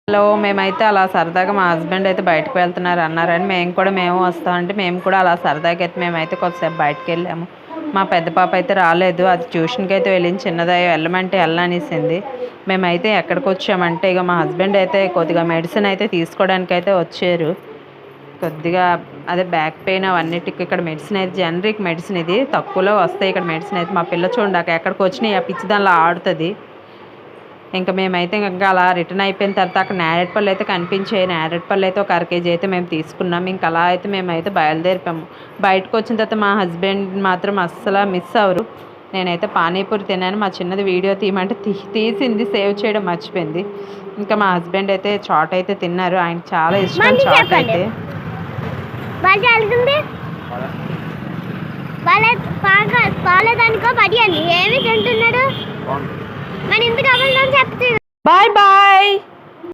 Hello మేమైతే అలా సరదాగా మా హస్బెండ్ అయితే బయటకు వెళ్తున్నారు అన్నారని మేము వస్తామంటే మేము కూడా అలా సరదాగా అయితే మేమైతే కొద్దిసేపు బయటకు వెళ్ళాము. మా పెద్ద పాప అయితే రాలేదు. అది ట్యూషన్కి అయితే వెళ్ళింది. చిన్నది వెళ్ళమంటే వెళ్ళనిసింది. మేమైతే ఎక్కడికి వచ్చామంటే ఇక మా హస్బెండ్ అయితే కొద్దిగా మెడిసిన్ అయితే తీసుకోవడానికి అయితే వచ్చారు. కొద్దిగా అదే బ్యాక్ పెయిన్ అవన్నిటికి ఇక్కడ మెడిసిన్ అయితే జనరిక్ మెడిసిన్ ఇది తక్కువలో వస్తాయి. ఇక్కడ మెడిసిన్ అయితే మా పిల్ల చూడండి ఎక్కడికి వచ్చినాయి ఆ పిచ్చి దానిలో ఆడుతుంది. ఇంకా మేమైతే ఇంకా అలా రిటర్న్ అయిపోయిన తర్వాత అక్కడ నేరేడుపళ్ళు అయితే కనిపించాయి. నేరేడుపళ్ళు అయితే ఒక అరకేజీ అయితే మేము తీసుకున్నాం. ఇంకా అలా అయితే మేమైతే బయలుదేరిపాము. బయటకు వచ్చిన తర్వాత మా హస్బెండ్ మాత్రం అస్సలు మిస్ అవ్వరు. నేనైతే పానీపూరి తిన్నాను. మా చిన్నది వీడియో తీయమంటే తీసింది, సేవ్ చేయడం మర్చిపోయింది. ఇంకా మా హస్బెండ్ అయితే చాట్ అయితే తిన్నారు. ఆయనకి చాలా ఇష్టం చాట్ అయితే. Bye bye.